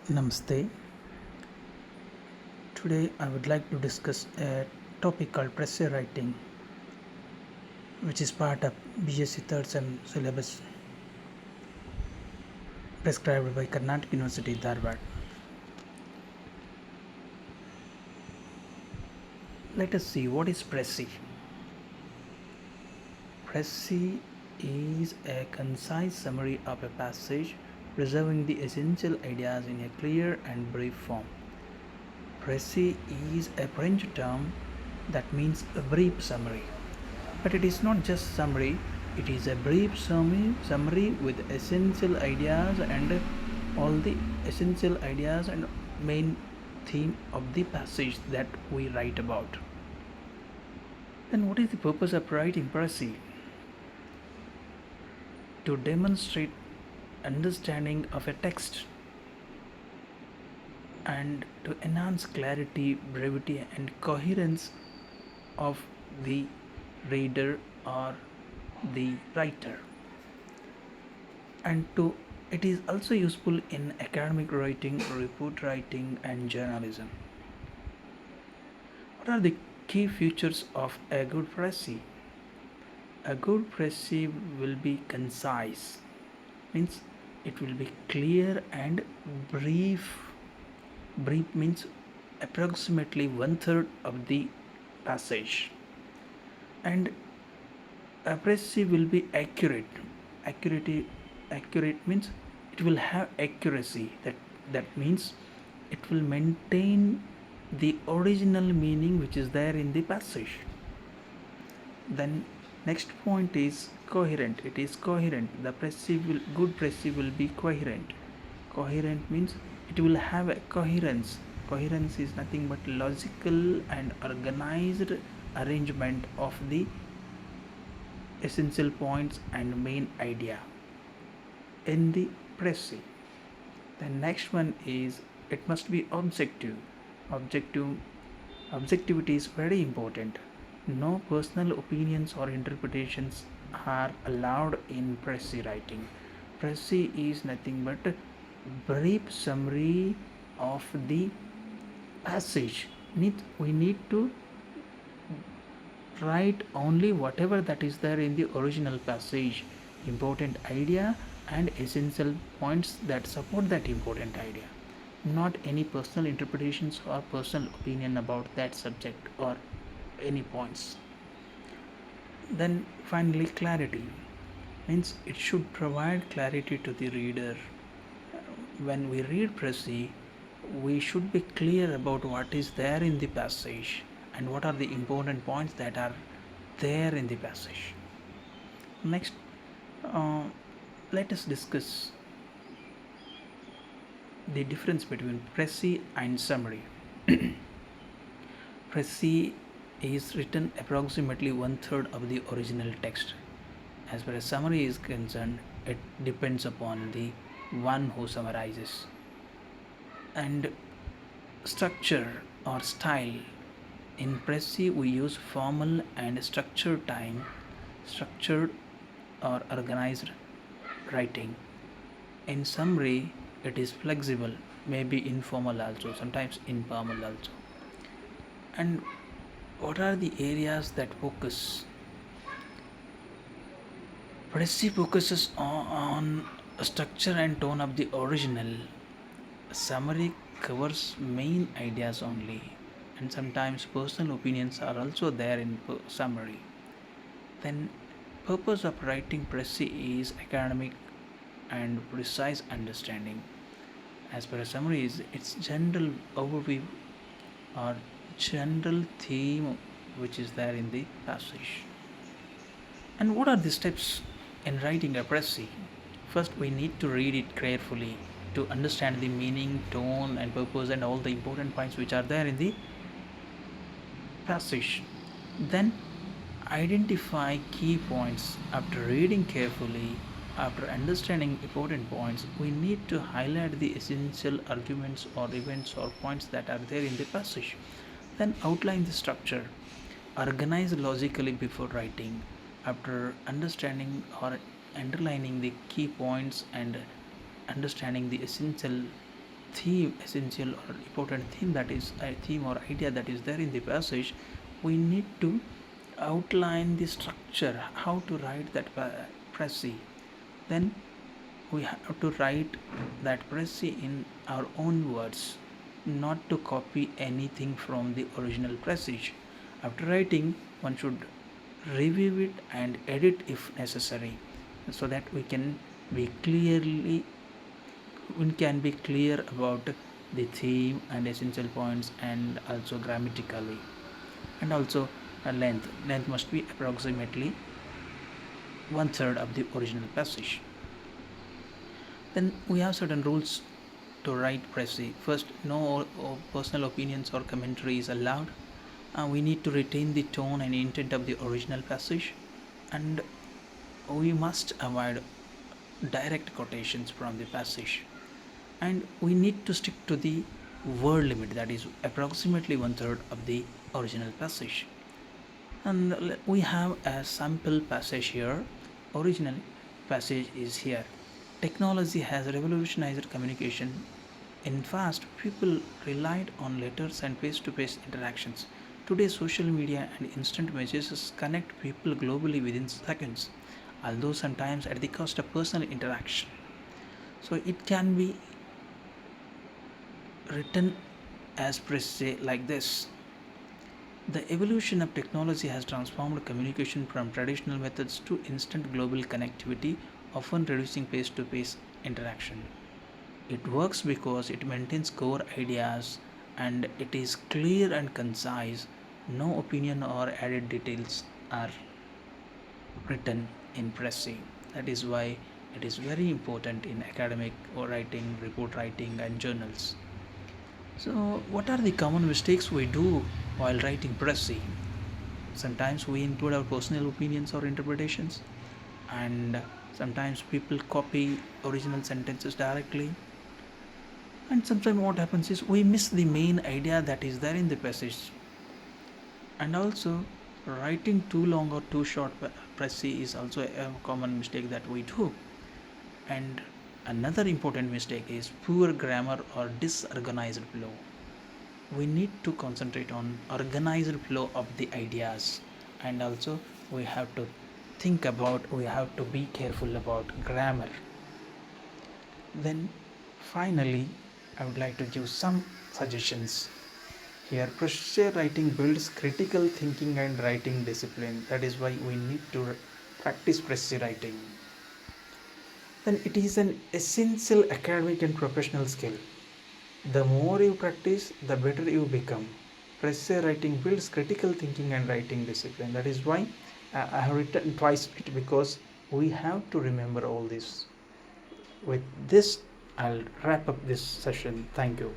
Namaste. Today I would like to discuss a topic called Precis writing, which is part of BSc third sem syllabus prescribed by Karnataka University, Dharwad. Let us see what is Precis. Precis is a concise summary of a passage, preserving the essential ideas in a clear and brief form. Precis is a French term that means a brief summary. But it is not just summary, it is a brief summary with essential ideas and all the essential ideas and main theme of the passage that we write about. Then what is the purpose of writing Precis? To demonstrate understanding of a text and to enhance clarity, brevity and coherence of the reader or the writer. And to it is also useful in academic writing, report writing and journalism. What are the key features of a good Precis? A good Precis will be concise, means it will be clear and brief. Brief means approximately one third of the passage, and a Precis will be accurate. Accurate means it will have accuracy. That means it will maintain the original meaning which is there in the passage. Then next point is coherent. It is coherent. The good Precis will be coherent. Coherent means it will have a coherence. Coherence is nothing but logical and organized arrangement of the essential points and main idea in the Precis. The next one is it must be objective. Objectivity is very important. No personal opinions or interpretations are allowed in Precis writing. Precis is nothing but a brief summary of the passage. We need to write only whatever that is there in the original passage, important idea and essential points that support that important idea, not any personal interpretations or personal opinion about that subject or any points. Then finally, clarity means it should provide clarity to the reader. When we read Precis, we should be clear about what is there in the passage and what are the important points that are there in the passage. Next, let us discuss the difference between Precis and summary. Precis is written approximately one third of the original text. As far as summary is concerned, it depends upon the one who summarizes. And structure or style. In Precis we use formal and structured or organized writing. In summary, it is flexible, maybe informal also, sometimes informal also. And what are the areas that focus? Precis focuses on structure and tone of the original. Summary covers main ideas only, and sometimes personal opinions are also there in summary. Then purpose of writing Precis is academic and precise understanding. As per a summary is its general overview or general theme which is there in the passage. And what are the steps in writing a Precis? First, we need to read it carefully to understand the meaning, tone, and purpose, and all the important points which are there in the passage. Then, identify key points. After reading carefully, after understanding important points, we need to highlight the essential arguments or events or points that are there in the passage. Then, outline the structure. Organize logically before writing. After understanding or underlining the key points and understanding the essential theme, essential or important theme, that is a theme or idea that is there in the passage, we need to outline the structure, how to write that Precis. Then we have to write that Precis in our own words, not to copy anything from the original Precis. After writing, one should review it and edit if necessary, so that we can be clear about the theme and essential points, and also grammatically, and also length must be approximately one third of the original passage. Then we have certain rules to write Precis. First, no personal opinions or commentary is allowed. We need to retain the tone and intent of the original passage, and we must avoid direct quotations from the passage, and we need to stick to the word limit, that is approximately one third of the original passage. And we have a sample passage here. Original passage is here. Technology has revolutionized communication. In past, people relied on letters and face-to-face interactions. Today, social media and instant messages connect people globally within seconds, although sometimes at the cost of personal interaction. So it can be written as Precis like this. The evolution of technology has transformed communication from traditional methods to instant global connectivity, often reducing face to face interaction. It works because it maintains core ideas and it is clear and concise. No opinion or added details are written in Precis. That is why it is very important in academic or writing, report writing, and journals. So, what are the common mistakes we do while writing Precis? Sometimes we include our personal opinions or interpretations, and sometimes people copy original sentences directly. And sometimes what happens is we miss the main idea that is there in the passage. And also, writing too long or too short Precis is also a common mistake that we do. And another important mistake is poor grammar or disorganized flow. We need to concentrate on organized flow of the ideas, and also we have to be careful about grammar. Then finally, I would like to give some suggestions here. Pressure writing builds critical thinking and writing discipline. That is why we need to practice pressure writing. Then it is an essential academic and professional skill. The more you practice, the better you become. Pressure writing builds critical thinking and writing discipline. That is why I have written twice it, because we have to remember all this. With this, I'll wrap up this session. Thank you.